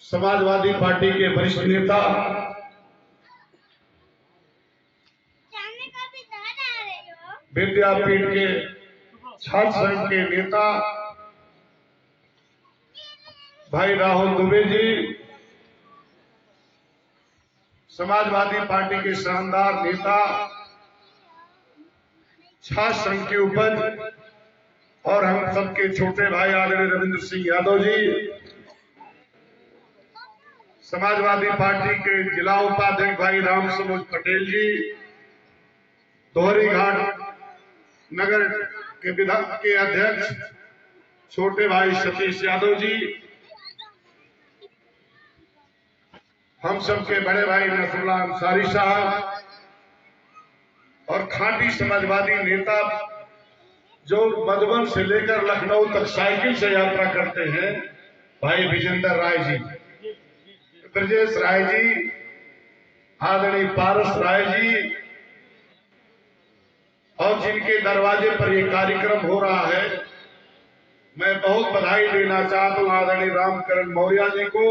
Samajwadi party के वरिष्ठ नेता, विद्यापीठ के छात्र संघ के नेता भाई राहुल दुबे जी, समाजवादी पार्टी के शानदार नेता छात्र संघ के उपज और हम सबके छोटे भाई आदरणीय रविंद्र सिंह यादव जी, समाजवादी पार्टी के जिला उपाध्यक्ष भाई राम सरोज पटेल जी, दोहरी घाट नगर के विधान के अध्यक्ष छोटे भाई सतीश यादव जी, हम सबके बड़े भाई नसरुल्लाह अंसारी साहब और खाटी समाजवादी नेता जो मधुबन से लेकर लखनऊ तक साइकिल से यात्रा करते हैं, भाई विजेंद्र राय जी, ब्रजेश राय जी, आदरणीय पारस राय जी, और जिनके दरवाजे पर यह कार्यक्रम हो रहा है, मैं बहुत बधाई देना चाहता हूं आदरणीय रामकरण मौर्य जी को,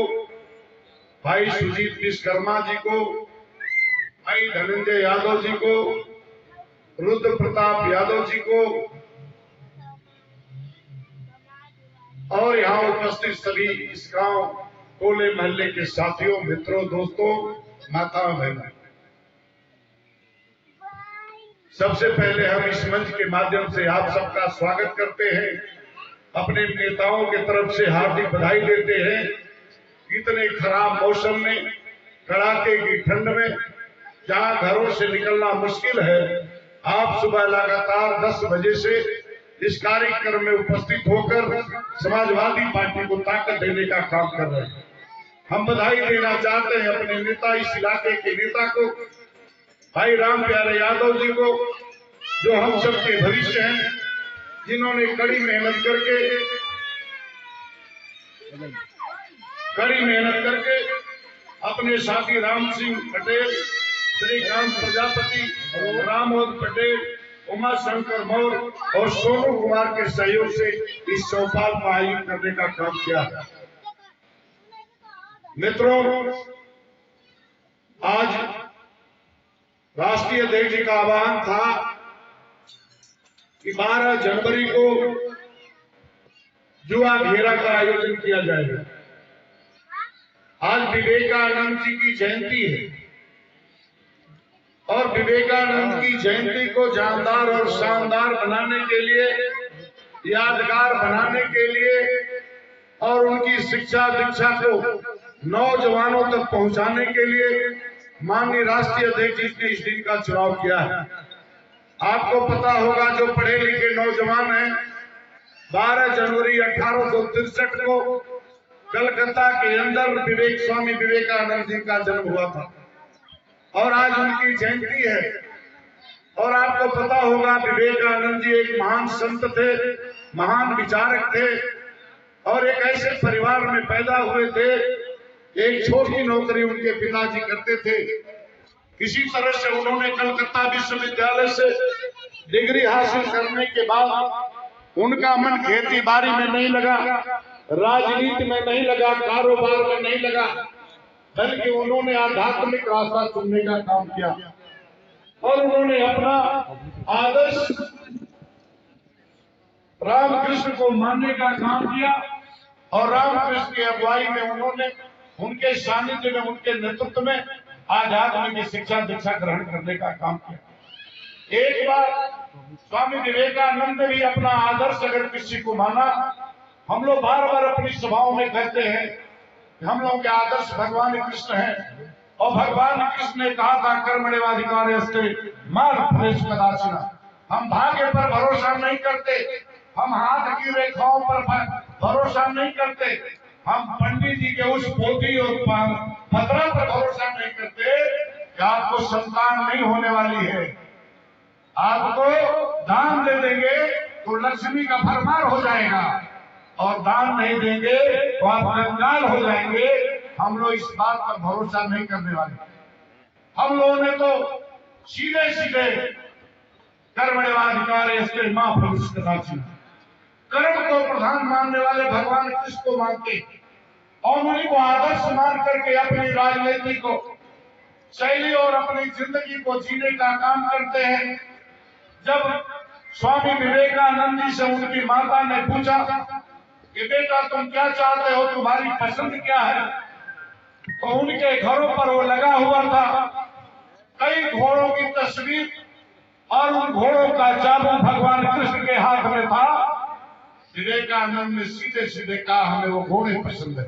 भाई सुजीत विश्वकर्मा जी को, भाई धनंजय यादव जी को, रुद्र प्रताप यादव जी को और यहाँ उपस्थित सभी इस गांव टोले मोहल्ले के साथियों, मित्रों, दोस्तों, माताओं, बहनों, सबसे पहले हम इस मंच के माध्यम से आप सबका स्वागत करते हैं, अपने नेताओं की तरफ से हार्दिक बधाई देते हैं। इतने खराब मौसम में, कड़ाके की ठंड में, जहां घरों से निकलना मुश्किल है, आप सुबह लगातार 10 बजे से इस कार्यक्रम में उपस्थित होकर समाजवादी पार्टी को ताकत देने का काम कर रहे हैं। हम बधाई देना चाहते हैं अपने नेता, इस इलाके के नेता को, भाई राम प्यारे यादव जी को, जो हम सबके भविष्य हैं, जिन्होंने कड़ी मेहनत करके अपने साथी राम सिंह पटेल, श्रीकांत प्रजापति, रामोद पटेल, उमा शंकर मौर्य और सोनू कुमार के सहयोग से इस चौपाल का आयोजन करने का काम किया है। मित्रों, आज राष्ट्रीय अध्यक्ष जी का आह्वान था कि 12 जनवरी को युवा घेरा का आयोजन किया जाएगा। आज विवेकानंद जी की जयंती है और विवेकानंद की जयंती को जानदार और शानदार बनाने के लिए, यादगार बनाने के लिए और उनकी शिक्षा दीक्षा को नौजवानों तक पहुंचाने के लिए माननीय राष्ट्रीय अध्यक्ष जी ने इस दिन का चुनाव किया है। आपको पता होगा, जो पढ़े लिखे नौजवान हैं, 12 जनवरी 1863 को कलकत्ता के अंदर स्वामी विवेकानंद जी का जन्म हुआ था और आज उनकी जयंती है। और आपको पता होगा, विवेकानंद जी एक महान संत थे, महान विचारक थे और एक ऐसे परिवार में पैदा हुए थे, एक छोटी नौकरी उनके पिताजी करते थे। किसी तरह से उन्होंने कलकत्ता विश्वविद्यालय से डिग्री हासिल करने के बाद उनका मन खेती बाड़ी में नहीं लगा, राजनीति में नहीं लगा, कारोबार में नहीं लगा, बल्कि उन्होंने आध्यात्मिक रास्ता चुनने का काम किया और उन्होंने अपना आदर्श रामकृष्ण को मानने का काम किया और रामकृष्ण की अगुवाई में उन्होंने, उनके सानिध्य में, उनके नेतृत्व में आध्यात्मिक शिक्षा दीक्षा ग्रहण करने का काम किया। एक बार स्वामी विवेकानंद ने भी अपना आदर्श अगर किसी को माना, हम लोग बार बार अपनी सभाओं में कहते हैं कि हम लोगों के आदर्श भगवान कृष्ण हैं और भगवान कृष्ण ने कहा था, कर्मण्येवाधिकारस्ते मा फलेषु कदाचन। हम भाग्य पर भरोसा नहीं करते, हम हाथ की रेखाओं पर भरोसा नहीं करते, हम पंडित जी के उस पोथी और पत्रा पर भरोसा नहीं करते कि आपको संतान नहीं होने वाली है, आपको दान दे देंगे तो लक्ष्मी का भरमार हो जाएगा और दान नहीं देंगे तो आप कंगाल हो जाएंगे। हम लोग इस बात पर भरोसा नहीं करने वाले। हम लोगों ने तो सीधे सीधे कर्मण्येवाधिकारस्ते मा फलेषु कदाचन, कर्म को प्रधान मानने वाले भगवान कृष्ण को मानते और उन्हीं को आदर्श मान करके अपनी राजनीति को शैली और अपनी जिंदगी को जीने का काम करते हैं। जब स्वामी विवेकानंद जी से उनकी माता ने पूछा कि बेटा तुम क्या चाहते हो, तुम्हारी पसंद क्या है, तो उनके घरों पर वो लगा हुआ था कई घोड़ों की तस्वीर और उन घोड़ों का चाबू भगवान कृष्ण के हाथ में था। विवेकानंद ने सीधे सीधे कहा हमें वो घोड़े पसंद है।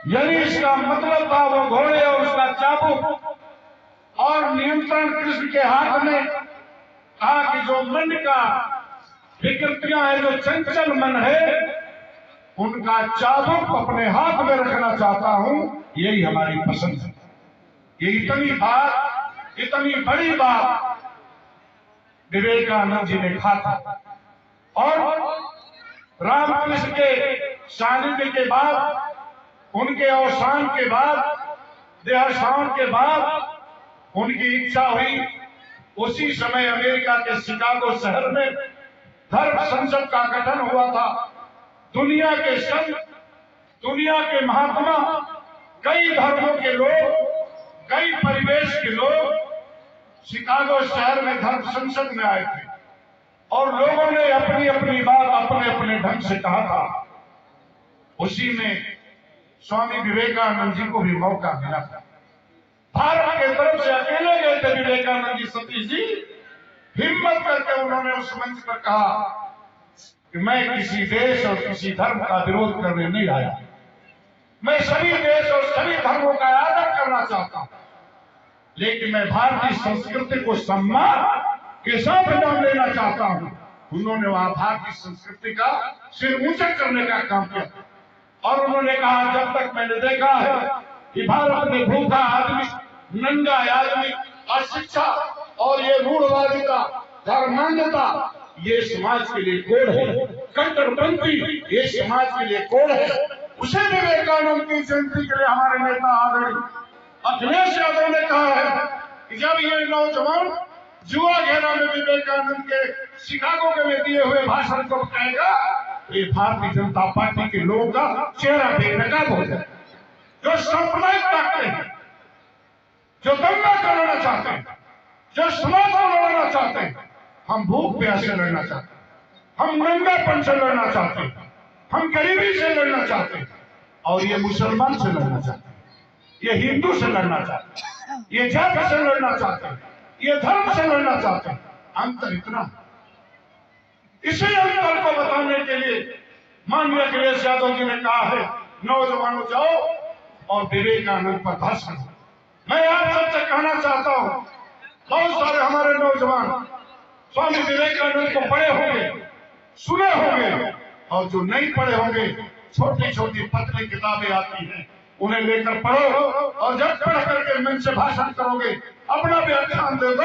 यानी इसका मतलब था वो घोड़े और उसका चाबू और नियंत्रण कृष्ण के हाथ में। कहा कि जो मन का विकृतियां है, जो चंचल मन है, उनका चाबुक अपने हाथ में रखना चाहता हूं, यही हमारी पसंद है। ये इतनी बात, इतनी बड़ी बात विवेकानंद जी ने कहा था। और रामकृष्ण के सानिध्य के बाद, उनके अवसान के बाद, देहावसान के बाद उनकी इच्छा हुई। उसी समय अमेरिका के शिकागो शहर में धर्म संसद का गठन हुआ था। दुनिया के संत, दुनिया के महात्मा, कई धर्मों के लोग, कई परिवेश के लोग शिकागो शहर में धर्म संसद में आए थे और लोगों ने अपनी अपनी बात अपने अपने ढंग से कहा था। उसी में स्वामी विवेकानंद जी को भी मौका मिला था। भारत के तरफ से अकेले गए थे विवेकानंद जी, सतीश जी। हिम्मत करके उन्होंने उस मंच पर कहा कि मैं किसी देश और किसी धर्म का विरोध करने नहीं आया, मैं सभी देश और सभी धर्मों का आदर करना चाहता हूं, लेकिन मैं भारतीय संस्कृति को सम्मान के साथ नाम लेना चाहता हूं। उन्होंने वहां भारतीय संस्कृति का सिर ऊंचा करने का काम किया और उन्होंने कहा जब तक मैंने देखा है कि भारत में भूखा आदमी, नंगा आदमी, अशिक्षा और ये रूढ़वादिता, धर्मान्यता, ये समाज के लिए कोड है। कट्टरपंथी ये समाज के लिए कोड है। उसे विवेकानंद की जयंती के लिए हमारे नेता आदरणीय अखिलेश यादव ने कहा है कि जब ये नौजवान जुआ घेरा में विवेकानंद के शिकागो के में दिए हुए भाषण को कहेगा, ये भारतीय जनता पार्टी के लोगों का चेहरा बेनकाब हो जाए, जो सांप्रदायिक ताकतें हैं, जो दंगा कराना चाहते हैं, जो समाज को लड़ना चाहते हैं। हम भूख प्यास से लड़ना चाहते हैं, हम नंगापन से लड़ना चाहते हैं, हम गरीबी से लड़ना चाहते हैं, और ये मुसलमान से लड़ना चाहते हैं, ये हिंदू से लड़ना चाहते हैं, ये जाति से लड़ना चाहते हैं, ये धर्म से लड़ना चाहते हैं। अंतर इतना, इसी अंतर को बताने के लिए माननीय अखिलेश यादव जी ने कहा है नौजवानों जाओ और विवेकानंद पर भाषण दो। मैं आप सबसे कहना चाहता हूं, बहुत सारे हमारे नौजवान स्वामी विवेकानंद को पढ़े होंगे, सुने होंगे, और जो नहीं पढ़े होंगे, छोटी छोटी पतली किताबें आती हैं, उन्हें लेकर पढ़ो और जब पढ़ करके मन से भाषण करोगे, अपना व्याख्यान दे दो।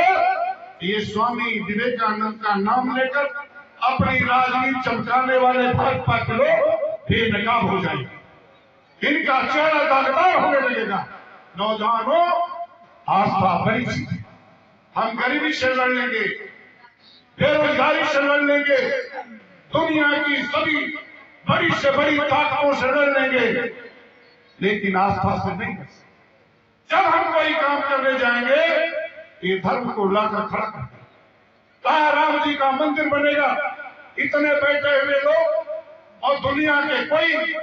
ये स्वामी विवेकानंद का नाम लेकर अपनी राजनीति चमकाने वाले भाजपा के लोग बेनकाब हो जाएंगे, इनका चेहरा दागदार होने लगेगा। नौजवानों, आस्था बड़ी चीज है। हम गरीबी से लड़ लेंगे, बेरोजगारी से लड़ लेंगे, दुनिया की सभी बड़ी से बड़ी ताकतों से लड़ लेंगे, लेकिन आस्था से नहीं। जब हम कोई काम करने जाएंगे, ये धर्म को लाकर खड़ा कर, कहा राम जी का मंदिर बनेगा, इतने बैठे हुए लोग, और दुनिया के कोई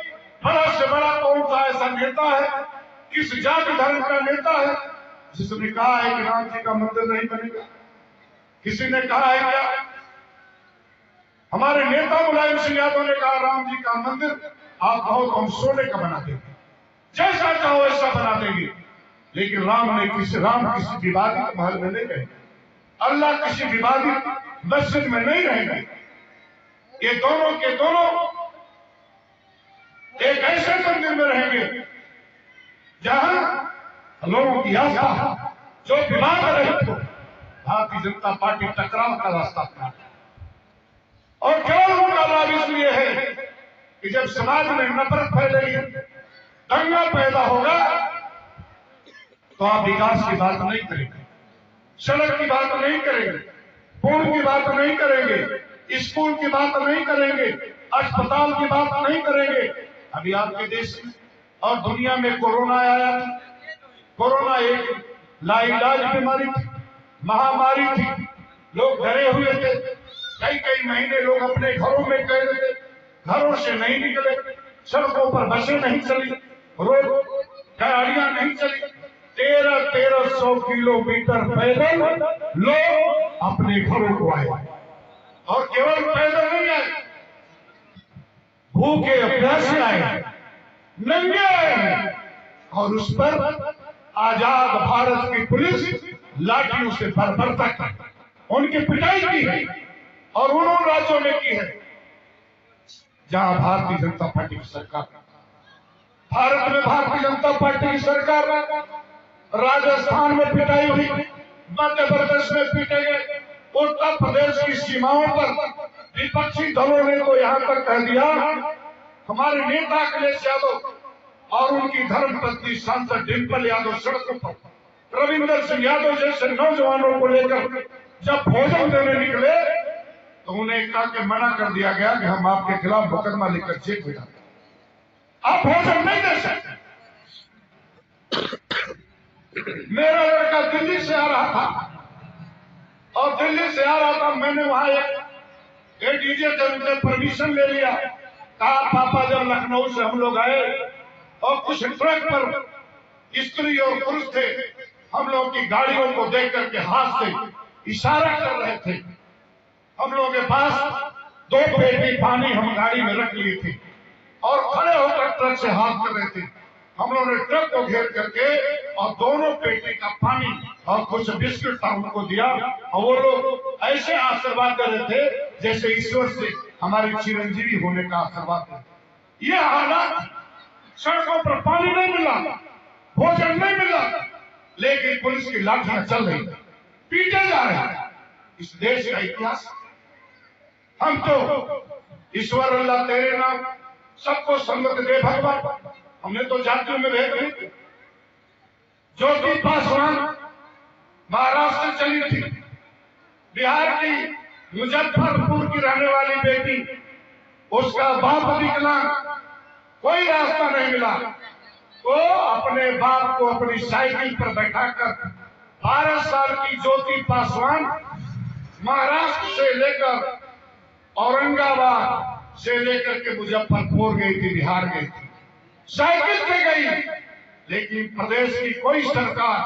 बड़ा से बड़ा कौन सा ऐसा नेता है, किस जाति धर्म का नेता है जिसने कहा है कि राम जी का मंदिर नहीं बनेगा? किसी ने कहा है क्या? हमारे नेता मुलायम सिंह यादव ने कहा राम जी का मंदिर आप कहो तो हम सोने का बना देंगे, जैसा चाहो वैसा बना देंगे। लेकिन राम किसी विवादित महल में नहीं रहेंगे, अल्लाह किसी विवादित मस्जिद में नहीं रहेंगे। ये दोनों के दोनों एक ऐसे मंदिर में रहेंगे जहां लोगों की आस्था जो विवाद रहित हो। भारतीय जनता पार्टी टकराव का रास्ता अपनाती है, और केवल उनका लाभ इसलिए है कि जब समाज में नफरत फैलेगी, दंगा पैदा होगा, तो आप विकास की बात नहीं करेंगे, सड़क की बात नहीं करेंगे, पुल की बात नहीं करेंगे, स्कूल की बात नहीं करेंगे, अस्पताल की बात नहीं करेंगे। अभी आपके देश में और दुनिया में कोरोना आया। कोरोना एक लाइलाज बीमारी थी, महामारी थी। लोग डरे हुए थे, कई कई महीने लोग अपने घरों में कैद थे, घरों से नहीं निकले, सड़कों पर बसें नहीं चली, रोड गाड़ियां नहीं चली। 1300 किलोमीटर पैदल लोग अपने घरों को आए, और केवल पैदल नहीं आए, भूखे प्यासे आए, नंगे आए, और उस पर आजाद भारत की पुलिस लाठियों से बर्बरता उनकी पिटाई की है, और उन राज्यों में की है जहां भारतीय जनता पार्टी की सरकार। भारत में भारतीय जनता पार्टी की सरकार, राजस्थान में पिटाई हुई, मध्य प्रदेश में पीटे गए, उत्तर प्रदेश की सीमाओं पर विपक्षी दलों ने तो यहां तक कह दिया, हमारे नेता अखिलेश यादव और उनकी धर्मपत्नी सांसद डिंपल यादव सड़कों पर रविंदर सिंह यादव जैसे नौजवानों को लेकर जब भोजन देने निकले तो उन्हें कहा कि मना कर दिया गया कि हम आपके खिलाफ मुकदमा लेकर जेल में जाते, आप भोजन नहीं दे सकते। मेरा लड़का दिल्ली से आ रहा था, और दिल्ली से आ रहा था, मैंने वहां एक डीजे से परमिशन ले लिया, कहा पापा जब लखनऊ से हम लोग आए और कुछ ट्रक पर स्त्री और पुरुष थे, हम लोग की गाड़ियों को देख करके हाथ से इशारा कर रहे थे, हम लोगों के पास 2 पेटी पानी हम गाड़ी में रख लिए थे, और खड़े होकर ट्रक से हाथ कर रहे थे। हम लोगों ने ट्रक को घेर करके और दोनों पेटी का पानी और कुछ बिस्कुट था उनको दिया, और वो लोग ऐसे आशीर्वाद दे रहे थे जैसे ईश्वर से हमारी चिरंजीवी होने का आशीर्वाद है। ये हालात, सड़कों पर पानी नहीं मिला, भोजन नहीं मिला, लेकिन पुलिस की लाठियां चल रही, पीटे जा रहे हैं। इस देश का इतिहास, हम तो ईश्वर अल्लाह तेरे नाम, सबको संगत दे भगवान, हमने तो जातियों में भेद नहीं। ज्योति पासवान महाराष्ट्र से चली थी, बिहार की मुजफ्फरपुर की रहने वाली बेटी, उसका बाप विकलांग, कोई रास्ता नहीं मिला, तो अपने बाप को अपनी साइकिल पर बैठाकर 12 साल की ज्योति पासवान महाराष्ट्र से लेकर औरंगाबाद से लेकर के मुजफ्फरपुर गई थी, बिहार गई थी, साइकिल से गई। लेकिन प्रदेश की कोई सरकार,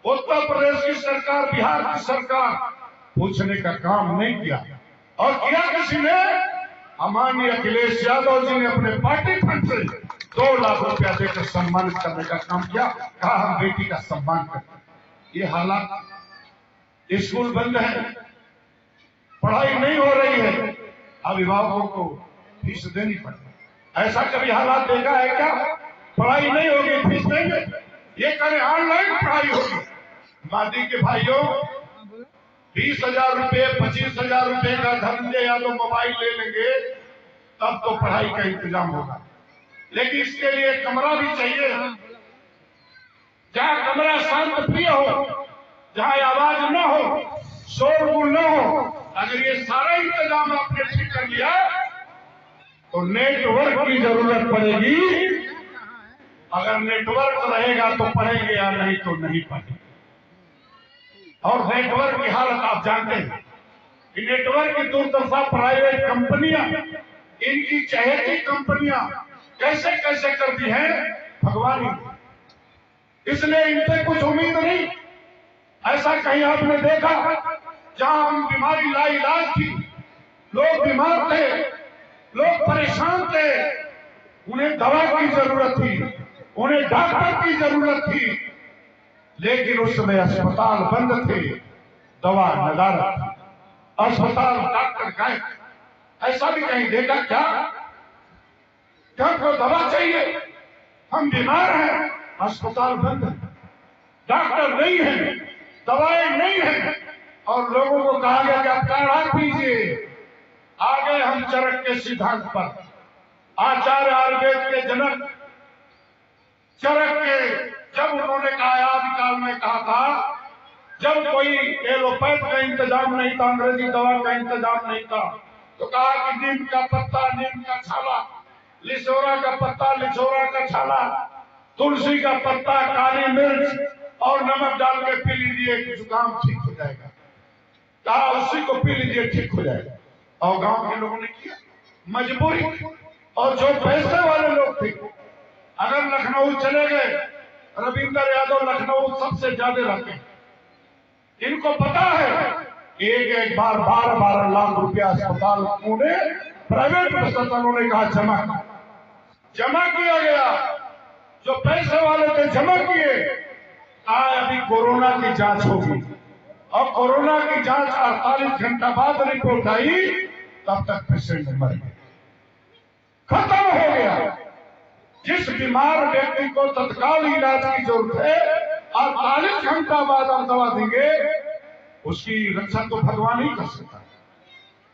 उत्तर प्रदेश की सरकार, बिहार की सरकार पूछने का काम नहीं किया, और किया किसी ने, माननीय अखिलेश यादव जी ने अपने पार्टी फंड से 2 लाख रुपया देकर सम्मानित करने का काम किया, कहा हम बेटी का सम्मान करते हैं। ये हालात, स्कूल बंद है, पढ़ाई नहीं हो रही है, अभिभावकों को फीस देनी पड़ती है। ऐसा कभी हालात देखा है क्या? पढ़ाई नहीं होगी, फीस देंगे, ये करें ऑनलाइन पढ़ाई होगी। मादी के भाइयों, 20,000 रुपये 25,000 रुपये का धंधे या तो मोबाइल ले लेंगे तब तो पढ़ाई का इंतजाम होगा, लेकिन इसके लिए कमरा भी चाहिए, जहाँ कमरा शांत प्रिय हो, जहाँ आवाज न हो, शोरगुल न हो। अगर ये सारा इंतजाम आपने ठीक कर लिया तो नेटवर्क की जरूरत पड़ेगी, अगर नेटवर्क रहेगा तो पढ़ेंगे या नहीं तो नहीं पढ़ेंगे। और नेटवर्क की हालत आप जानते हैं कि नेटवर्क की दूरदर्शा प्राइवेट कंपनियां, इनकी चहेती कंपनियां कैसे कैसे करती हैं भगवान ही, इसलिए इनसे कुछ उम्मीद नहीं। ऐसा कहीं आपने देखा जहां हम बीमारी लाइलाज थी, लोग बीमार थे, लोग परेशान थे, उन्हें दवा की जरूरत थी, उन्हें डॉक्टर की जरूरत थी, लेकिन उस समय अस्पताल बंद थे, दवा नदारत थी, अस्पताल डॉक्टर गायब। ऐसा भी कहीं देखा क्या? क्या को दवा चाहिए, हम बीमार हैं, अस्पताल बंद है, डॉक्टर नहीं है, दवाएं नहीं है, और लोगों को कहा गया कि आप काढ़ा पीजिए। आ गए हम चरक के सिद्धांत पर। आचार्य आयुर्वेद के जनक चरक के, जब उन्होंने कहा, आदिकाल में कहा था, जब कोई एलोपैथ का इंतजाम नहीं था, अंग्रेजी दवा का इंतजाम नहीं था, तो कहा कि नीम का पत्ता, नीम का छाला, लिसोरा का पत्ता, लिसोरा का छाला, तुलसी का पत्ता, काली मिर्च और नमक डाल के पी लीजिए, जुकाम ठीक हो जाएगा। कहा उसी को पी लीजिए, ठीक हो जाएगा। और गांव के लोगों ने किया, मजबूरी। और जो पैसे वाले लोग थे, अगर लखनऊ चले गए, रविंद्र यादव लखनऊ सबसे ज्यादा रहते हैं, इनको पता है एक बार 12-12 लाख रुपया अस्पताल पुणे प्राइवेट अस्पतालों ने कहा जमा किया गया। जो पैसे वाले थे जमा किए। अभी कोरोना की जांच होगी और कोरोना की जांच 48 घंटा बाद रिपोर्ट आई, तब तक पेशेंट मर गए, खत्म हो गया। जिस बीमार व्यक्ति को तत्काल इलाज की जरूरत है, 48 घंटा बाद हम दवा देंगे, उसकी रक्षा तो भगवान ही कर सकता है।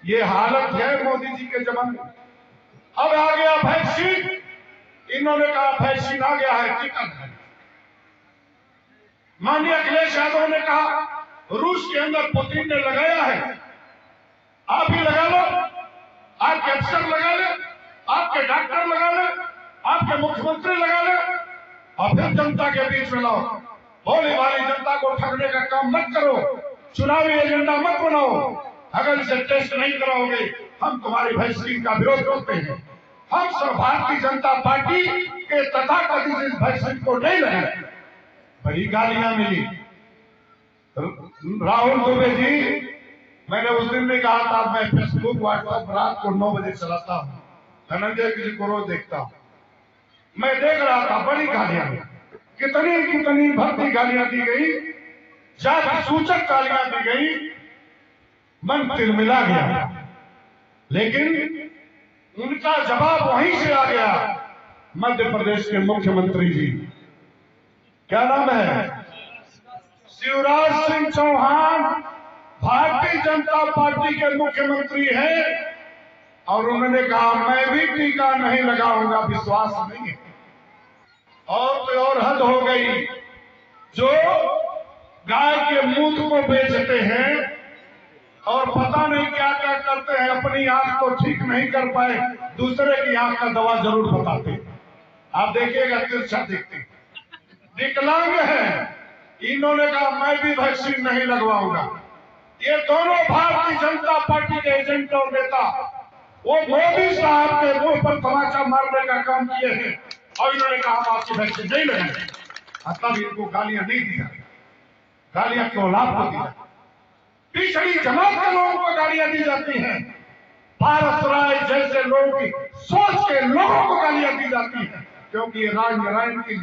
ये हालत है मोदी जी के जमाने में। अब आ गया वैक्सीन, इन्होंने कहा वैक्सीन आ गया है, टीका नहीं। माननीय अखिलेश यादव ने कहा रूस के अंदर पुतिन ने लगाया है, आप भी लगा लो, आपके अफसर लगा ले, आपके डॉक्टर लगा ले, आपके मुख्यमंत्री लगा ले, और फिर जनता के बीच में लाओ। भोली भाली जनता को ठगने का काम मत करो, चुनावी एजेंडा मत बनाओ। अगर इसे टेस्ट नहीं कराओगे, हम तुम्हारी वैक्सीन का विरोध करते हैं। हम सब भारतीय जनता पार्टी के तथाकथित इस वैक्सीन को नहीं लगाए। बड़ी गालियां मिली। राहुल दुबे जी, मैंने उस दिन भी कहा था, मैं फेसबुक व्हाट्सएप रात को 9 बजे चलाता हूँ, धनंजय किसी को रोज देखता हूँ। मैं देख रहा था, बड़ी गालियां, कितनी भर्ती गालियां दी गई, जाति सूचक गालियां दी गई, मन तिलमिला गया। लेकिन उनका जवाब वहीं से आ गया। मध्य प्रदेश के मुख्यमंत्री जी, क्या नाम है, शिवराज सिंह चौहान, भारतीय जनता पार्टी के मुख्यमंत्री हैं, और उन्होंने कहा मैं भी टीका नहीं लगाऊंगा, विश्वास नहीं है। और तो और हद हो गई। जो गाय के मूत्र को बेचते हैं और पता नहीं क्या क्या करते हैं, अपनी आंख तो ठीक नहीं कर पाए, दूसरे की आंख का दवा जरूर बताते हैं। आप देखिएगा, तिरछा देखते, विकलांग है, इन्होंने कहा मैं भी वैक्सीन नहीं लगवाऊंगा। ये दोनों भारतीय जनता पार्टी के एजेंट और नेता वो मोदी साहब के मुंह पर तमाचा मारने का काम किए हैं, और इन्होंने कहा हम आपकी वैक्सीन नहीं लगाएंगे। तब इनको गालियां नहीं दी जाती, गालियां केवल आपको दी जाती, पिछड़ी जमात के लोगों को गालियां दी जाती हैं। पारस राय जैसे लोगों की सोच के लोगों को गालियां दी जाती हैं, क्योंकि ये राजनारायण की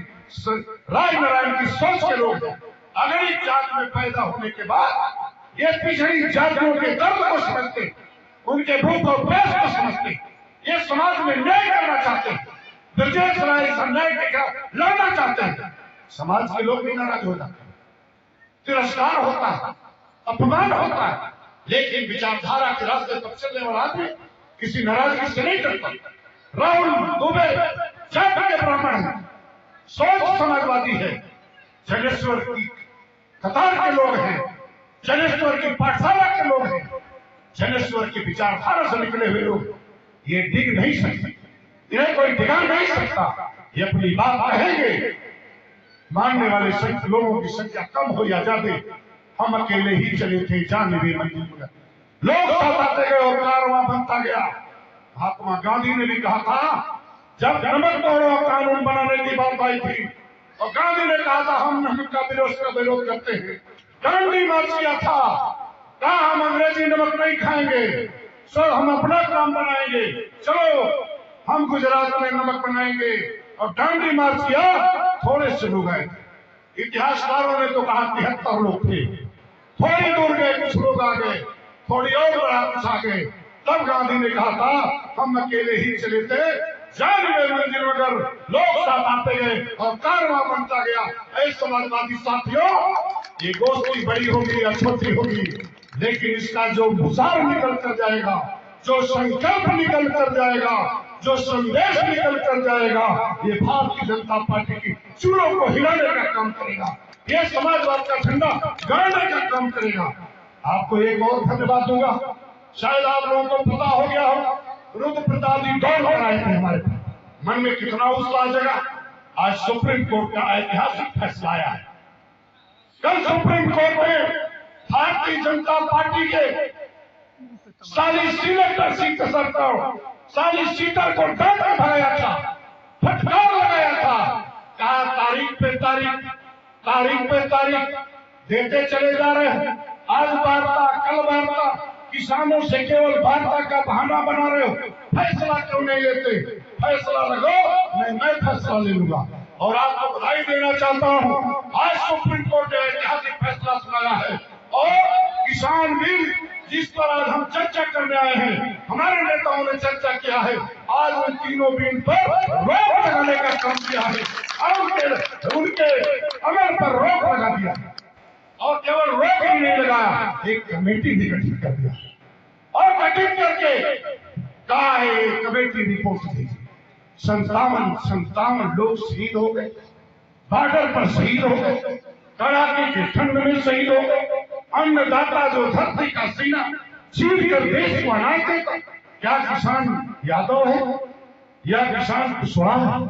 सोच के लोग हैं। अगली जात में पैदा होने के बाद ये पिछड़ी जातियों के दर्द को समझते, उनके भूख और प्यास को समझते, ये समाज में न्याय करना चाहते हैं, ब्रजेश राय इस अन्याय के खिलाफ लड़ना चाहते हैं। समाज के लोग भी नाराज हो जाते हैं, तिरस्कार होता है, अपमान होता है, लेकिन विचारधारा के रास्ते पर चलने वाला आदमी किसी नाराजगी से नहीं करता। राहुल दुबे जाति के ब्राह्मण है, सोच समाजवादी है, जनेश्वर की कतार के लोग हैं, जनेश्वर की पाठशाला के लोग हैं, जनेश्वर की विचारधारा से निकले हुए लोग। ये डिग नहीं सकते, इन्हें कोई डिगा नहीं सकता। ये अपनी बात कहेंगे, मानने वाले संख्या लोगों की संख्या कम हो या ज्यादा, हम अकेले ही चले थे, जान भी मंजिल लोग साथ आते गए और कारवां बनता गया। महात्मा गांधी ने भी कहा था, जब नमक तोड़ो कानून बनाने की बात आई थी, और गांधी ने कहा था हम नमक का विरोध करते हैं। गांधी मार्च किया था, कहा हम अंग्रेजी नमक नहीं खाएंगे, सो हम अपना काम बनाएंगे, चलो हम गुजरात में नमक बनाएंगे। और गांधी मार्च किया, थोड़े से लोग आए। इतिहासकारों ने तो कहा 73 लोग थे, थोड़ी दूर गए कुछ लोग आ गए, थोड़ी और बरात आ गए। तब गांधी ने कहा था हम अकेले ही चले थे, जाने मंजिल मगर लोग साथ आते गए और कारवां बनता गया। ऐसे समाजवादी साथियों, ये गोष्ठी बड़ी होगी या छोटी होगी, लेकिन इसका जो विचार निकल कर जाएगा, जो संकल्प निकल कर जाएगा, जो संदेश निकल कर जाएगा, ये भारतीय जनता पार्टी की चूड़ों को हिलाने का काम करेगा, ये समाजवाद का झंडा गाड़ने का काम करेगा। आपको एक और धन्यवाद दूंगा, शायद आप लोगों को पता हो गया हो, रुद्र प्रताप जी दौड़ कर आए थे हमारे पास। मन में कितना उत्साह जगा। आज सुप्रीम कोर्ट का ऐतिहासिक फैसला आया है। कल सुप्रीम कोर्ट में भारतीय जनता पार्टी के 40 सीनेटर सीट सरकार 40 सीटर को डांट कर भगाया था, फटकार लगाया था। कहा तारीख पे तारीख देते चले जा रहे हैं। आज वार्ता, कल वार्ता, किसानों से केवल वार्ता का बहाना बना रहे हो। फैसला क्यों नहीं लेते? फैसला लगो, मैं फैसला ले लूंगा। और आपको बधाई देना चाहता हूं, आज सुप्रीम कोर्ट ने ऐतिहासिक फैसला सुनाया है। और किसान बिल जिस पर आज हम चर्चा करने आए हैं, हमारे नेताओं ने चर्चा किया है, आज उन तीनों बिल पर रोक लगाने का काम किया है और उनके अमल पर रोक लगा दिया। और केवल रोक ही नहीं लगाया, एक कमेटी भी गठित कर दिया और गठित करके कहा है कमेटी रिपोर्ट दी। 57 लोग शहीद हो गए, बॉर्डर पर शहीद हो गए, कड़ाके की ठंड में शहीद हो गए। अन्नदाता जो धरती का सीना चीर कर देश को अनाज देता, क्या किसान यादव है या किसान कुशवाहा है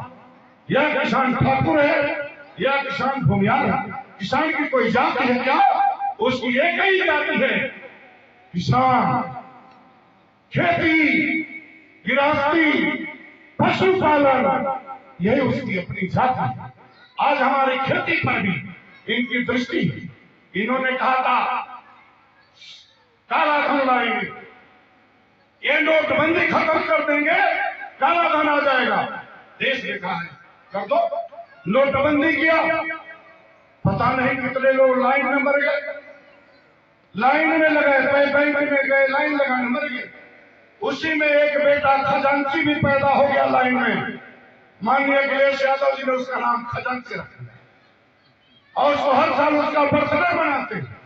या किसान ठाकुर है या किसान भूमियार है? किसान की कोई जाति है क्या? उसकी एक ही जाति है, किसान। खेती, गिरहस्ती, पशुपालन, यही उसकी अपनी जाति है। आज हमारी खेती पर भी इनकी दृष्टि है। इन्होंने कहा था काला धन लाएंगे, ये नोटबंदी खत्म कर देंगे, काला धन आ जाएगा। देश ने कहा है कर दो, नोटबंदी किया, पता नहीं कितने लोग लाइन में मर गए, लाइन में लगे, बैंक में गए, लाइन लगाने मर गए। उसी में एक बेटा खजांची भी पैदा हो गया लाइन में। माननीय अखिलेश यादव जी ने उसका नाम खजांची रख दिया और उसको हर साल उसका बर्थडे मनाते हैं।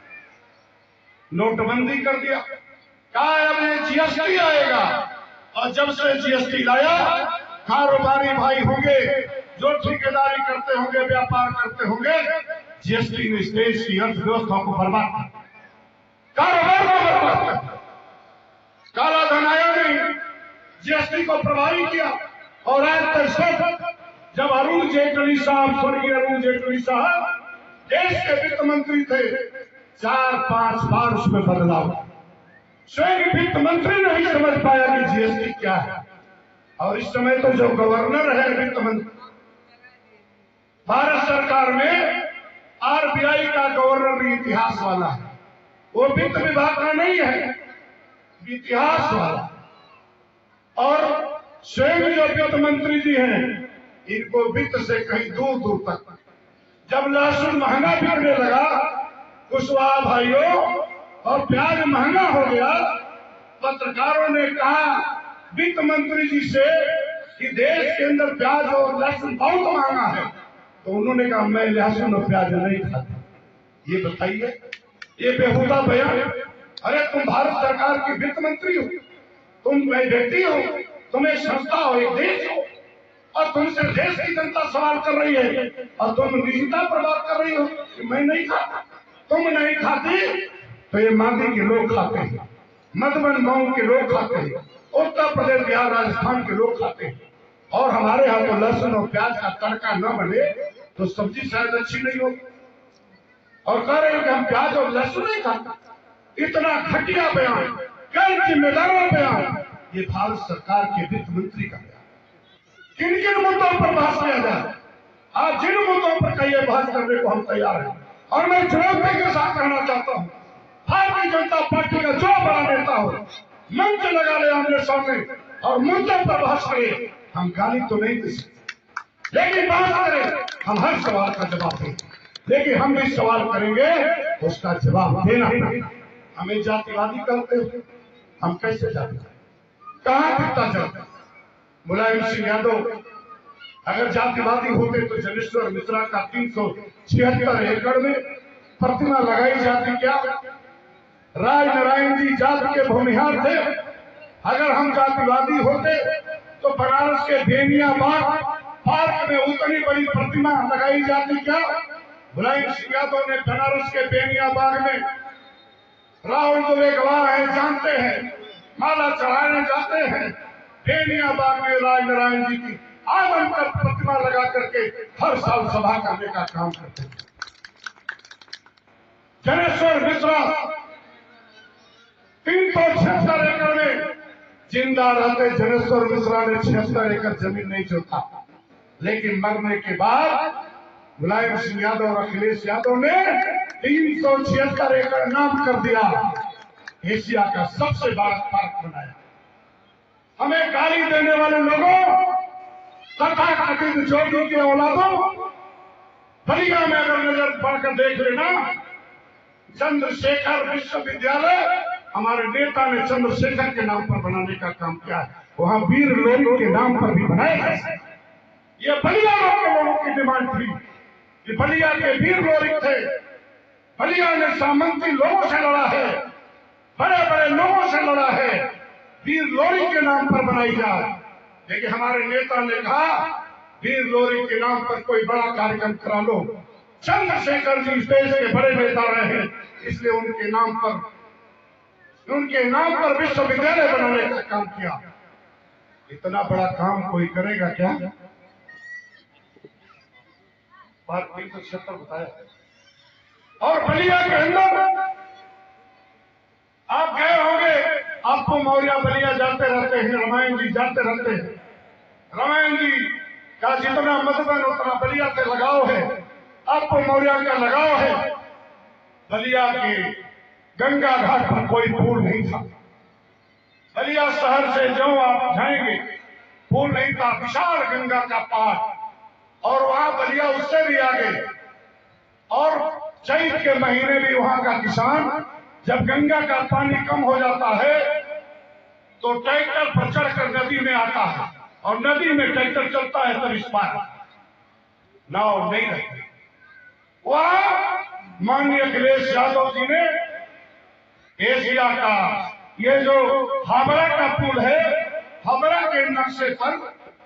नोटबंदी कर दिया, कहा अब ये जीएसटी आएगा, और जब से जीएसटी लाया, कारोबारी भाई होंगे जो ठेकेदारी करते होंगे, व्यापार करते होंगे, जीएसटी ने देश की अर्थव्यवस्था को बर्बाद किया, कारोबार को बर्बाद किया। काला धन आया नहीं, जीएसटी को प्रभावी किया। और आज तक जब अरुण जेटली साहब, स्वर्गीय अरुण जेटली साहब देश के वित्त मंत्री थे, 4-5 बार उसमें बदलाव। स्वयं वित्त मंत्री नहीं समझ पाया कि जीएसटी क्या है। और इस समय तो जो गवर्नर है वित्त मंत्री, भारत सरकार में आरबीआई का गवर्नर भी इतिहास वाला है, वो वित्त विभाग का नहीं है, इतिहास वाला। और स्वयं जो वित्त मंत्री जी हैं, इनको वित्त से कहीं दूर दूर तक। जब लहसुन महंगा बिकने लगा कुशवाहा भाइयों और प्याज महंगा हो गया, पत्रकारों ने कहा वित्त मंत्री जी से कि देश के अंदर प्याज और लहसुन बहुत महंगा है, तो उन्होंने कहा मैं लहसुन और प्याज नहीं खाता। ये बताइए, ये बेहुदा बयान। अरे तुम भारत सरकार के वित्त मंत्री हो, तुम एक व्यक्ति हो, तुम एक संस्था हो, एक देश हो, और तुमसे देश की जनता सवाल कर रही है और तुम निजता पर बात कर रही हो कि मैं नहीं खाता। तुम नहीं खाती तो ये मांझी के लोग खाते हैं, मधुबन मऊ के लोग खाते हैं, उत्तर प्रदेश, बिहार, राजस्थान के लोग खाते हैं। और हमारे यहाँ तो लहसुन और प्याज का तड़का न बने तो सब्जी शायद अच्छी नहीं होगी। और कह रहे हो कि हम प्याज और लहसुन नहीं खाते। इतना घटिया बयान, गैर जिम्मेदार बयान, ये भारत सरकार के वित्त मंत्री का बयान। किन किन मुद्दों पर बहस किया जाए, आप जिन मुद्दों पर कहिए बहस करने को हम तैयार हैं। और मैं चुनौती के साथ कहना चाहता हूँ, भारतीय जनता पार्टी का जो बड़ा नेता हो, मंच लगा ले आमने सामने और मुद्दों पर बहस करे। हम गाली तो नहीं दे सकते, लेकिन बहस करें, हम हर सवाल का जवाब दें। लेकिन हम भी सवाल करेंगे उसका जवाब देना पड़ेगा। हमें जातिवादी कहते हो, हम कैसे जातिवादी? कहां दिखता चलता? मुलायम सिंह यादव अगर जातिवादी होते तो जनेश्वर मिश्रा का 376 एकड़ में प्रतिमा लगाई जाती क्या? राज नारायण जी जाति के भूमिहार थे। अगर हम जातिवादी होते तो बनारस के बेनिया बाग पार्क में उतनी बड़ी प्रतिमा लगाई जाती क्या? मुलायम सिंह यादव ने बनारस के बेनिया बाग में, राहुल दुबे गवाह है, जानते हैं, माला चढ़ाने जाते हैं, बेनिया बाग में राज नारायण जी की आमन कर प्रतिमा लगा करके हर साल सभा करने का काम करते हैं। जनेश्वर मिश्रा 376 एकड़ में जिंदा रहते जनेश्वर मिश्रा ने 76 एकड़ जमीन नहीं जोता, लेकिन मरने के बाद मुलायम सिंह यादव और अखिलेश यादव ने 376 एकड़ नाम कर दिया, एशिया का सबसे बड़ा पार्क बनाया। हमें गाली देने वाले लोगों तथा कथित जोगी के औलादों, बलिया में अगर नजर पड़कर देख लेना, चंद्रशेखर विश्वविद्यालय हमारे नेता ने चंद्रशेखर के नाम पर बनाने का काम किया है, वहां वीर लोरी के नाम पर भी बनाया जाए। ये बलिया के लोगों की डिमांड थी कि बलिया के वीर लोरी थे, बलिया ने सामंती लोगों से लड़ा है, बड़े बड़े लोगों से लड़ा है, वीर लोरी के नाम पर बनाई जाए। लेकिन हमारे नेता ने कहा वीर लोरी के नाम पर कोई बड़ा कार्यक्रम करा लो। चंद्रशेखर जी इस देश के बड़े नेता रहे हैं, इसलिए उनके नाम पर विश्वविद्यालय बनाने का काम किया। इतना बड़ा काम कोई करेगा क्या? 376 बताया। और बलिया के अंदर आप गए होंगे, आपको मौर्य बलिया जाते रहते हैं, रामायण जी जाते रहते हैं। रामायण जी का जितना मधुबन उतना बलिया से लगाव है, आपको मौर्य का लगाव है। बलिया के गंगा घाट पर कोई पुल नहीं था, बलिया शहर से जो आप जाएंगे पुल नहीं था, विशाल गंगा का पहाड़, और वहां बलिया उससे भी आगे। और चैत के महीने भी वहां का किसान जब गंगा का पानी कम हो जाता है तो ट्रैक्टर पर चढ़कर नदी में आता है, और नदी में ट्रैक्टर चलता है, तब इस पार नाव नहीं रहती। वहां माननीय अखिलेश यादव जी ने एशिया का ये जो हावड़ा का पुल है, हावड़ा के नक्शे पर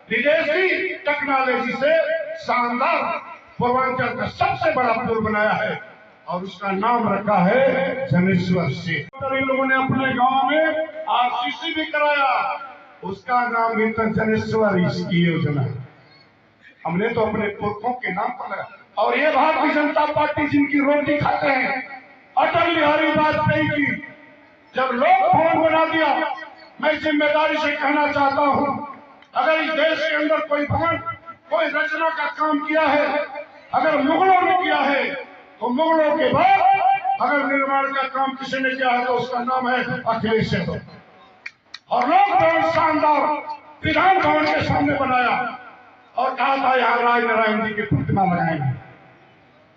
विदेशी टेक्नोलॉजी से शानदार पूर्वांचल का सबसे बड़ा पुल बनाया है, और उसका नाम रखा है जनेश्वर से। इन लोगों ने अपने गांव में आरसीसी भी कराया, उसका नाम भी था जनेश्वर की योजना। हमने तो अपने पुरखों के नाम पर लगा। और ये भारतीय जनता पार्टी जिनकी रोटी खाते हैं, अटल बिहारी वाजपेयी की जब लोक भवन बना दिया, मैं जिम्मेदारी से कहना चाहता हूं, अगर इस देश के अंदर कोई भवन, कोई रचना का काम किया है, अगर मुगलों ने किया है, तो मुगलों के बाद अगर निर्माण का काम किसी ने किया है तो उसका नाम है अखिलेश यादव। और लोक भवन शानदार विधान भवन के सामने बनाया और कहा था यहाँ राज नारायण जी की प्रतिमा लगाएंगे।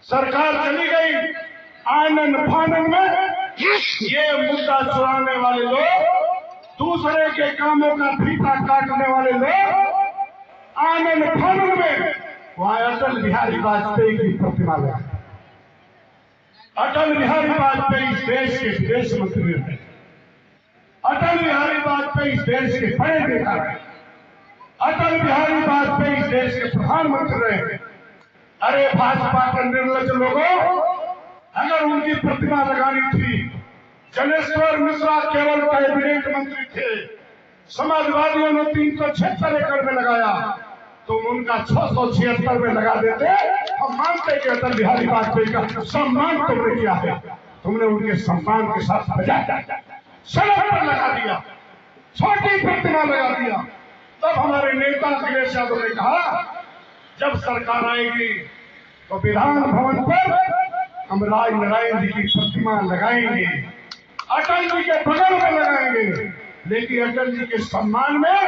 सरकार चली गई, आनंद फानंद में ये मुद्दा चुराने वाले लोग, दूसरे के कामों का फीता काटने वाले लोग, आनंद फानंद में वहां अटल बिहारी वाजपेयी की प्रतिमा लगाई। अटल बिहारी वाजपेयी इस देश के विदेश मंत्री रहे, अटल बिहारी वाजपेयी इस देश के बड़े नेता रहे, अटल बिहारी वाजपेयी इस देश के प्रधानमंत्री रहे। अरे भाजपा के निर्लज लोगों, अगर उनकी प्रतिमा लगानी थी, जनेश्वर मिश्रा केवल कैबिनेट मंत्री थे, समाजवादियों ने 376 एकड़ में लगाया, तो उनका 676 में लगा देते। हम मानते कि अटल बिहारी वाजपेयी का सम्मान तुमने किया है, तुमने उनके सम्मान के साथ बजाया, सड़क पर लगा दिया, छोटी प्रतिमा लगा दिया। तब हमारे नेता अखिलेश यादव ने कहा जब सरकार आएगी तो विधान भवन पर हम राज नारायण जी की प्रतिमा लगाएंगे, अटल जी के बगल में लगाएंगे, लेकिन अटल जी के सम्मान में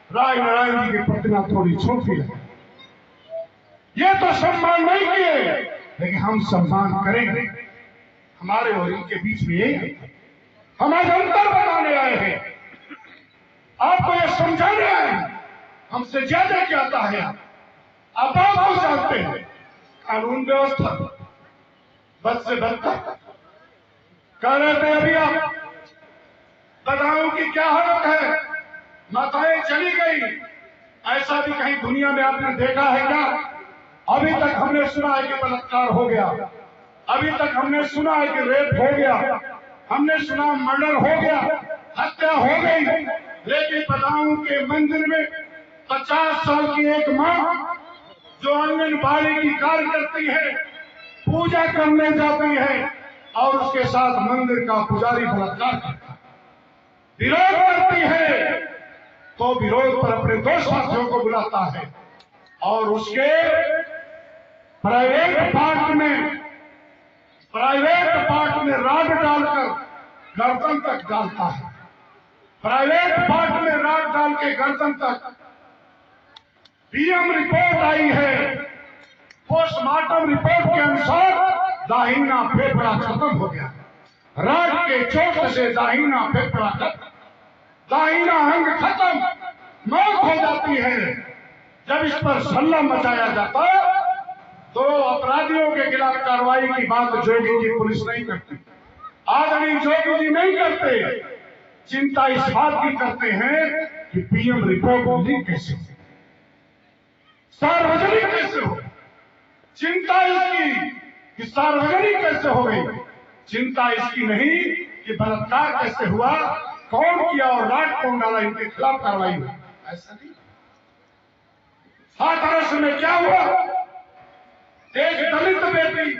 राज नारायण जी की प्रतिमा थोड़ी छोटी है। ये तो सम्मान नहीं किए, लेकिन हम सम्मान करेंगे। हमारे और इनके बीच में यही हम आज अंतर बताने आए हैं, आपको ये समझाने आए हैं। हमसे ज्यादा क्या आता है, आप को जानते हैं कानून व्यवस्था बद से बदतर कह रहे थे। अभी आप बताओ कि क्या हालत है, माताएं चली गई, ऐसा भी कहीं दुनिया में आपने देखा है क्या? अभी तक हमने सुना है कि बलात्कार हो गया, अभी तक हमने सुना है कि रेप हो गया, हमने सुना मर्डर हो गया, हत्या हो गई। लेकिन बताऊं कि मंदिर में 50 साल की एक माँ जो आंगनबाड़ी की कार्य करती है, पूजा करने जाती है और उसके साथ मंदिर का पुजारी बलात्कार करता है, विरोध करती है, तो विरोध पर अपने दो साथियों को बुलाता है और उसके प्राइवेट पार्ट में राड डालकर गर्दन तक डालता है। प्राइवेट पार्ट में राड डाल के गर्दन तक। पीएम रिपोर्ट आई है, पोस्टमार्टम रिपोर्ट के अनुसार दाहिना फेफड़ा खत्म हो गया। राड के चोट से दाहिना फेफड़ा खत्म, दाहिना अंग खत्म, मौत हो जाती है। जब इस पर हल्ला मचाया जाता तो अपराधियों के खिलाफ कार्रवाई की बात जोगी जी पुलिस नहीं करती, आदरणीय जोगी जी नहीं करते। चिंता इस बात की करते हैं कि पीएम रिपोर्ट लीक कैसे हो, सार्वजनिक कैसे हो। चिंता इसकी कि सार्वजनिक कैसे हो गई, चिंता इसकी नहीं कि बलात्कार कैसे हुआ, कौन किया और राड कौन डाला, इनके खिलाफ कार्रवाई हुई। ऐसा नहीं। हाथरस में क्या हुआ, एक दलित बेटी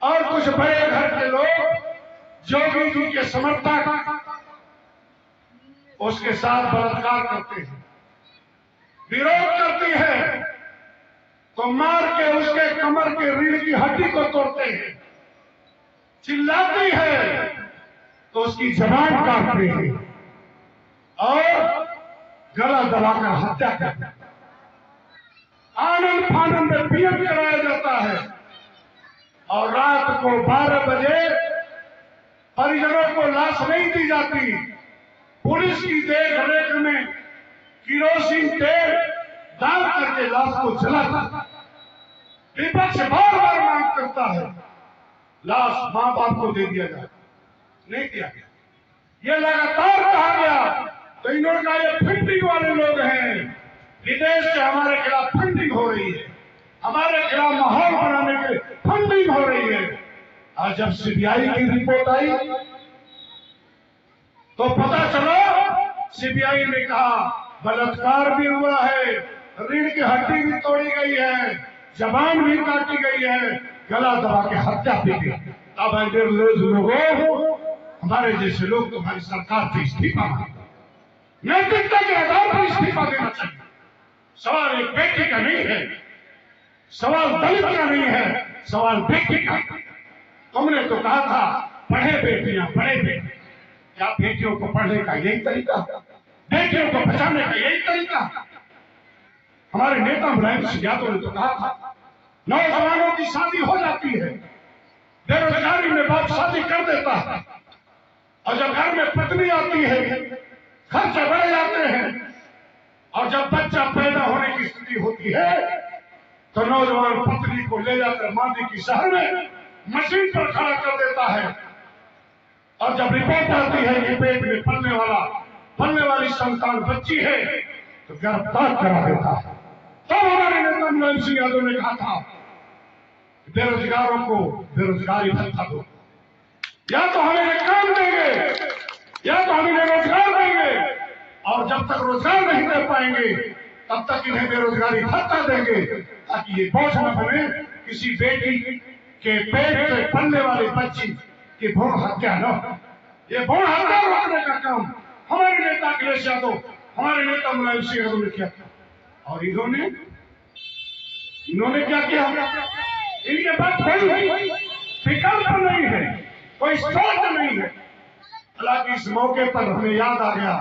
और कुछ बड़े घर के लोग जोगी जी के समर्थक उसके साथ बलात्कार करते हैं, विरोध करती है तो मार के उसके कमर के रीढ़ की हड्डी को तोड़ते हैं, चिल्लाती है तो उसकी जबान काटते हैं और गला दबाकर हत्या करते हैं। आनंद फानंद में पीएम कराया जाता है और रात को 12 बजे परिजनों को लाश नहीं दी जाती। पुलिस की देखरेख में किरोसिन तेल डाल करके लाश को जलाता। विपक्ष बार बार मांग करता है लाश मां बाप को दे दिया जाए, नहीं दिया गया। ये लगातार कहा गया तो इन्होंने कहा ये फंडिंग वाले लोग हैं, विदेश से हमारे खिलाफ फंडिंग हो रही है, हमारे खिलाफ माहौल बनाने के लिए फंडिंग हो रही है। और जब सीबीआई की रिपोर्ट आई तो पता चला सीबीआई ने कहा बलात्कार भी हुआ है, रीढ़ की हड्डी भी तोड़ी गई है, जबान भी काटी गई है, गला दबा के हत्या भी की। अब ऐसे लोगों, हमारे जैसे लोग तुम्हारी सरकार से इस्तीफा मांगे, नैतिकता के आधार पर इस्तीफा देना चाहिए। सवाल एक बेटी का नहीं है, सवाल दलित का नहीं है, सवाल बेटी का। तुमने तो कहा था पढ़े बेटियां पढ़े बेटे, क्या बेटियों को पढ़ने का यही तरीका, बेटियों को बचाने का यही तरीका? हमारे नेता मुलायम सिंह यादव ने तो कहा था नौजवानों की शादी हो जाती है, बेरोजगारी में बाप शादी कर देता है, और जब घर में पत्नी आती है खर्चे बढ़ जाते हैं, और जब बच्चा पैदा होने की स्थिति होती है तो नौजवान पत्नी को ले जाकर मादी की शहर में मशीन पर खड़ा कर देता है, और जब रिपोर्ट आती है कि पेट में पलने वाली संतान बच्ची है तो गिरफ्तार करा देता है। तब हमारे नेता मुलायम सिंह यादव ने कहा था बेरोजगारों को बेरोजगारी भत्ता दो, या तो हमें काम देंगे या तो हमें रोजगार देंगे, और जब तक रोजगार नहीं दे पाएंगे तब तक इन्हें बेरोजगारी भत्ता देंगे, ताकि ये बोझ न बने किसी बेटी के पेट से पलने वाली बच्ची की भ्रूण हत्या न हो। ये भ्रूण हत्या रोकने का काम हमारे नेता अखिलेश यादव, हमारे नेता मुलायम सिंह यादव ने किया, और इन्होंने क्या किया? इनके पास कोई विकल्प नहीं है, कोई सोच नहीं है। हालांकि इस मौके पर हमें याद आ गया,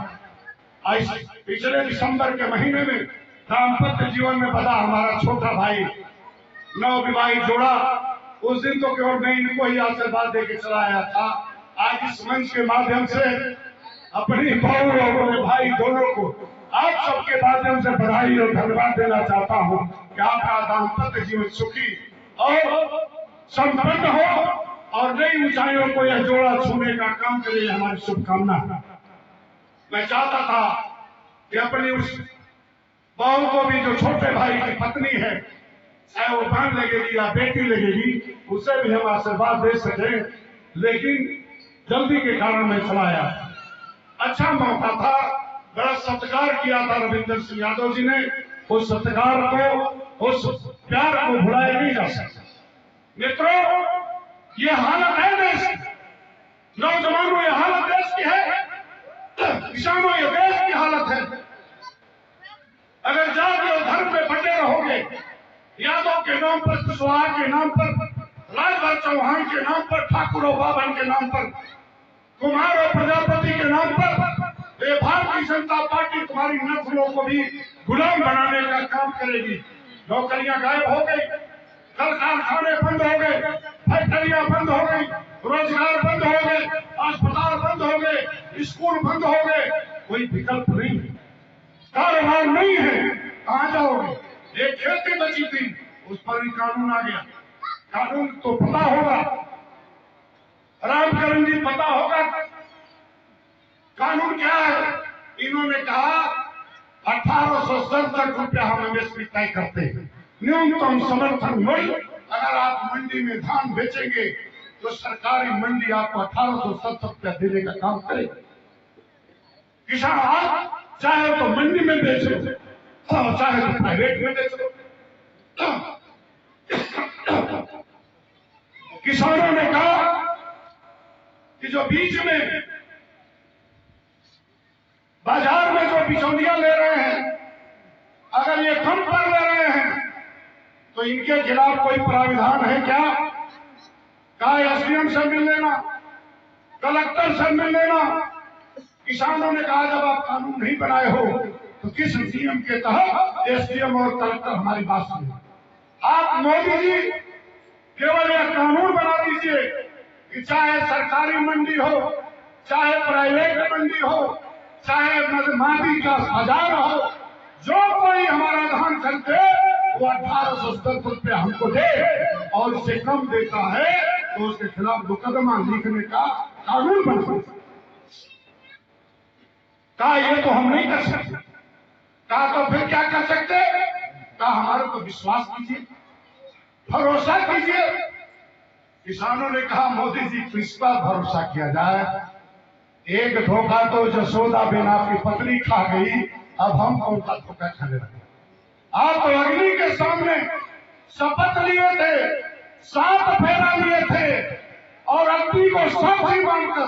पिछले दिसंबर के महीने में दाम्पत्य जीवन में बधा हमारा छोटा भाई नवविवाहित जोड़ा, उस दिन तो केवल मैं इनको ही आशीर्वाद देकर चला आया था। आज इस मंच के माध्यम से अपनी बहू और अपने भाई दोनों को आप सबके माध्यम से बधाई और धन्यवाद देना चाहता हूं कि आपका दाम्पत्य जीवन सुखी और संपन्न हो और नई ऊंचाइयों को यह जोड़ा छूने का काम करे, हमारी शुभकामना। मैं चाहता था कि अपनी उस बहू को भी, जो छोटे भाई की पत्नी है, चाहे वो बहन लगेगी या बेटी लगेगी, उसे भी हम आशीर्वाद दे सके। लेकिन जल्दी के कारण मैं चला आया। अच्छा मौका था, बड़ा सत्कार किया था रविंदर सिंह यादव जी ने। उस सत्कार को, उस प्यार को भुलाया नहीं जा सकता। मित्रों, ये हालत है देश की, नौजवानों ये हालत देश की है, किसानों ये देश की हालत है। अगर जाति और धर्म में बटे रहोगे, यादव के नाम पर, कुशवाहा के नाम पर, राजभर चौहान के नाम पर, ठाकुर और बाभन के नाम पर, कुमार और प्रजापति के नाम पर, ये भारतीय जनता पार्टी तुम्हारी नस्लों को भी गुलाम बनाने का काम करेगी। नौकरियां गायब हो गई, कल कारखाने बंद हो गए, फैक्ट्रियां बंद हो गई, रोजगार बंद हो गए, अस्पताल बंद हो गए, स्कूल बंद हो गए, कोई विकल्प नहीं है, कारोबार नहीं है, कहां जाओगे? एक खेती बची थी, उस पर भी कानून आ गया। कानून तो पता होगा, रामकरण जी पता होगा कानून क्या है। इन्होंने कहा 1867 रुपया हम एमएसपी तय करते हैं, न्यूनतम समर्थन मूल्य। अगर आप मंडी में धान बेचेंगे तो सरकारी मंडी आपको 1870 रुपया देने का काम करेगी। किसान आप चाहे तो मंडी में बेचो, चाहे तो प्राइवेट में बेचो। किसानों ने कहा कि जो बीच में बाजार में जो बिचौलियां ले रहे हैं, अगर ये कम पर ले रहे हैं तो इनके खिलाफ कोई प्राविधान है क्या? कहा एसडीएम से मिल लेना, कलेक्टर से मिल लेना। किसानों ने कहा जब आप कानून नहीं बनाए हो तो किस नियम के तहत एसडीएम और कलेक्टर हमारी बात सुने? आप मोदी जी केवल यह कानून बना दीजिए कि चाहे सरकारी मंडी हो, चाहे प्राइवेट मंडी हो, चाहे मादी का बाजार हो, जो कोई हमारा धान खरीदे वो 1870 रुपया हमको दे, और इससे कम देता है तो उसके खिलाफ मुकदमा लिखने का कानून बना। कहा ये तो हम नहीं कर सकते। कहा तो फिर क्या कर सकते? कहा हमारे को विश्वास कीजिए, भरोसा कीजिए। किसानों ने कहा मोदी जी किस पर भरोसा किया जाए? एक धोखा तो जसोदा बेन आपकी पत्नी खा गई, अब हम कौन सा धोखा खाने लगे? आप तो अग्नि के सामने शपथ लिए थे, 7 फेरा लिए थे, और अग्नि को साक्षी मानकर,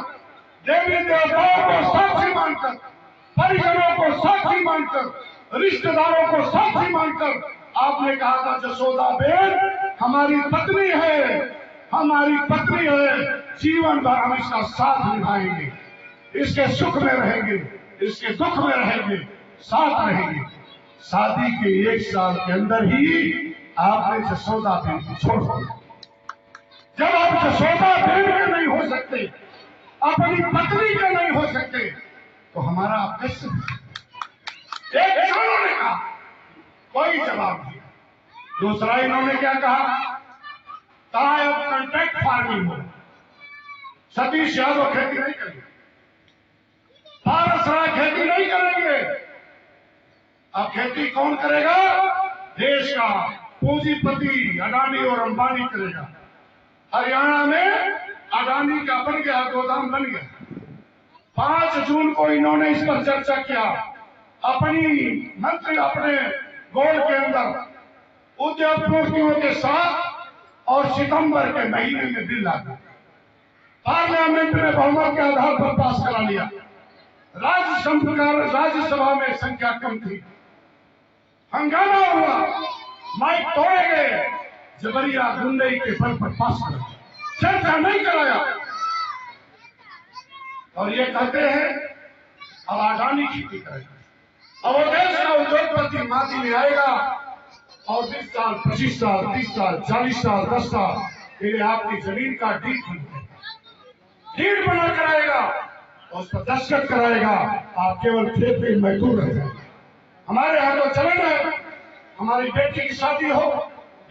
देवी देवताओं को साक्षी मानकर, परिजनों को साक्षी मानकर, रिश्तेदारों को साक्षी मानकर आपने कहा था जसोदा बेन हमारी पत्नी है, हमारी पत्नी है, जीवन भर हम इसका साथ निभाएंगे, इसके सुख में रहेंगे, इसके दुख में रहेंगे, साथ रहेंगे। शादी के 1 साल के अंदर ही आपने जसोदा बेन को छोड़ दिया। जब आप जसोदा बेन के नहीं हो सकते, अपनी पत्नी के नहीं हो सकते, तो हमारा आप कैसे? एक किसानों ने कहा, कोई जवाब नहीं। दूसरा इन्होंने क्या कहा? कहा अब कॉन्ट्रैक्ट फार्मिंग हो, सतीश यादव खेती नहीं करेंगे, पारस राय खेती नहीं करेंगे। अब खेती कौन करेगा? देश का पूंजीपति अडानी और अंबानी करेगा। हरियाणा में अडानी का बन गया, गोदाम बन गया। 5 जून को इन्होंने इस पर चर्चा किया अपनी मंत्री अपने गोल के अंदर उद्योगपतियों के साथ, और सितंबर के महीने में बिल लाया, पार्लियामेंट में बहुमत के आधार पर पास करा लिया। राज्यसभा में संख्या कम थी, हंगामा हुआ, माइक तोड़े गए, जबरिया गुंडई के बल पर पास करा, चर्चा नहीं कराया। और ये कहते हैं अब अडानी खेती करेगा, और देश का उद्योगपति माटी में आएगा, और 20 साल 25 साल 30 साल 40 साल 10 साल के लिए आपकी जमीन का डीड बना कराएगा, और उस पर दस्तखत कराएगा। आप केवल खेत में मजदूर रह जाएंगे। हमारे यहाँ तो चलन है, हमारी बेटी की शादी हो,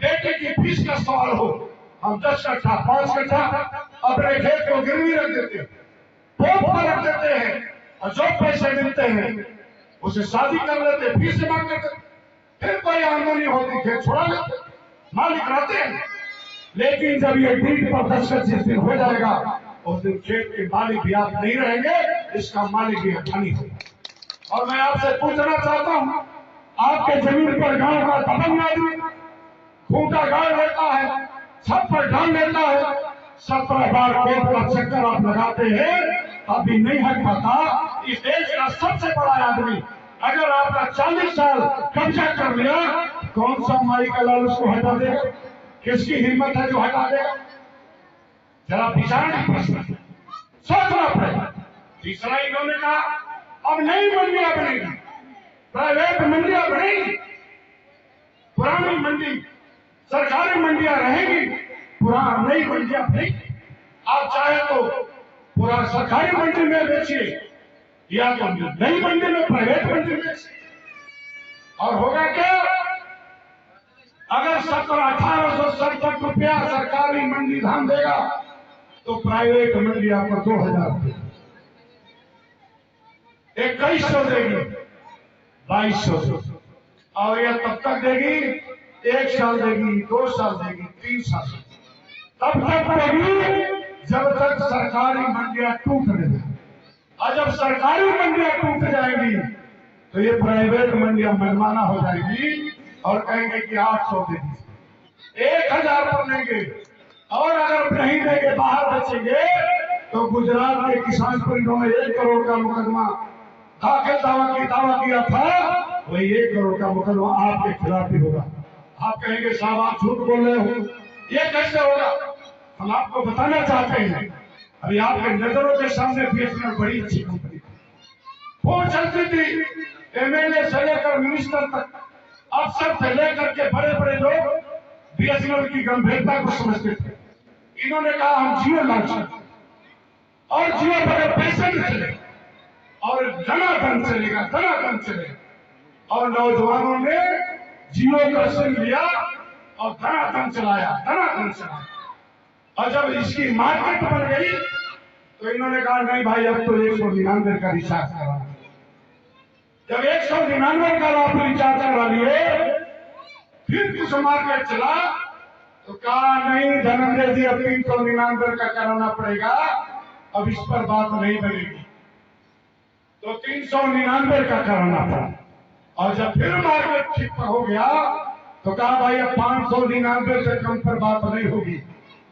बेटे की फीस का सवाल हो, हम 10 कट्ठा 5 कट्ठा अपने खेत को गिरवी रख देते हैं, पोप पर रख देते हैं, और जो पैसे मिलते हैं उसे शादी कर लेते, फीस जमा करते, फिर कोई आमदनी होती खेत छोड़ा लेते, मालिक रहते हैं। लेकिन जब ये डीड पर दस्तखत जिस दिन हो जाएगा उस दिन खेत के मालिक भी आप नहीं रहेंगे, इसका मालिक भी अठानी होगा। और मैं आपसे पूछना चाहता हूँ, आपके जमीन पर गांव का दबंग आदमी खूंटा गाड़ लेता है, छत पर डाल लेता है, 17 बार कोर्ट का चक्कर आप लगाते हैं, अभी नहीं हट पाता। इस देश का सबसे बड़ा आदमी अगर आपका 40 साल कब्जा कर लिया, कौन सा माई का लाल उसको हटा देगा? किसकी हिम्मत है जो हटा देगा? जरा विचार प्रश्न सोचना पड़ेगा। तीसरा इन्होंने कहा अब नई मंडियां बनेगी, प्राइवेट मंडियां बनेगी, पुरानी मंडी सरकारी मंडियां रहेगी, पुरानी नई मंडियां बनेगी। आप चाहे तो पूरा सरकारी मंडी में बेचिए या तो नई मंडी में प्राइवेट मंडी में। और होगा क्या? अगर 17,1867 रुपया सरकारी मंडी धान देगा तो प्राइवेट मंडी आपको 2,000 रुपया, 2100 देगी, 2200, और यह तब तक देगी 1 साल देगी, 2 साल देगी, 3 साल तब तक देगी जब तक सरकारी मंडियां टूट नहीं। और जब सरकारी मंडियां टूट जाएगी तो ये प्राइवेट मंडियां मनमाना हो जाएगी और कहेंगे कि 800 देगी, 1000 पर लेंगे, और अगर नहीं देंगे बाहर बचेंगे तो गुजरात के किसान पर इन्होंने 1 करोड़ का मुकदमा दाखिल दावा किया था, वही 1 करोड़ का मुकदमा आपके खिलाफ ही होगा। आप कहेंगे साहब आप झूठ बोल रहे हो, ये कैसे होगा? हम आपको बताना चाहते हैं, अभी आपके नजरों के सामने बीएसएनएल बड़ी अच्छी कंपनी वो चलती थी, एमएलए से लेकर मिनिस्टर तक, अफसर से लेकर के बड़े बड़े लोग बीएसएनएल की गंभीरता को समझते थे। इन्होंने कहा हम जियो लॉन्च करें और जियो बड़े पैसे में चले और धनाधन चलेगा, धनाधन चलेगा। और नौजवानों ने जियो का सिम लिया और धनाधन चलाया, धनाधन चलाया। और जब इसकी मार्केट बन गई तो इन्होंने कहा नहीं भाई अब तो 199 का रिचार्ज करा। जब 199 का आप रिचार्ज करा लिए, फिर कुछ मार्केट चला तो कहा नहीं धनंजय जी अब 399 का कराना पड़ेगा, अब इस पर बात नहीं बनेगी, तो 399 का कराना पड़ा। और जब फिर मार्केट ठीक हो गया तो कहा भाई अब 599 से कम पर बात नहीं होगी।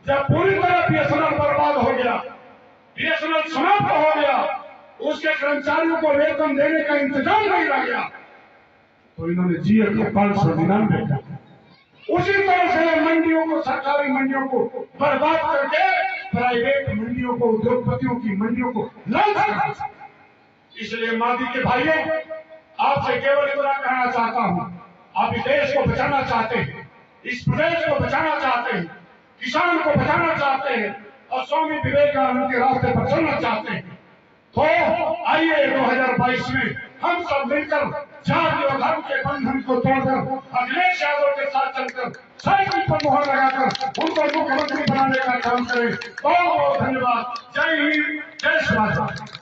जब पूरी तरह बीएसएनएल बर्बाद हो गया, बीएसएनएल समाप्त हो गया, उसके कर्मचारियों को वेतन देने का इंतजाम नहीं रह गया, तो इन्होंने जियो को 599 का। उसी तरह से मंडियों को, सरकारी मंडियों को बर्बाद करके प्राइवेट मंडियों को, उद्योगपतियों की मंडियों को लॉन्च कर। इसलिए मोदी के भाइयों आपसे केवल इतना कहना चाहता हूं, आप इस देश को बचाना चाहते हैं, इस प्रदेश को बचाना चाहते हैं, किसान को बचाना चाहते हैं और स्वामी विवेकानंद के रास्ते पर चलना चाहते हैं, तो आइए 2022 में हम सब मिलकर जाति और धर्म के बंधन को तोड़कर अखिलेश यादव के साथ चलकर साइकिल पर मुहर लगाकर उनको मुख्यमंत्री बनाने का काम करें। बहुत बहुत धन्यवाद। जय हिंद, जय शिवराज।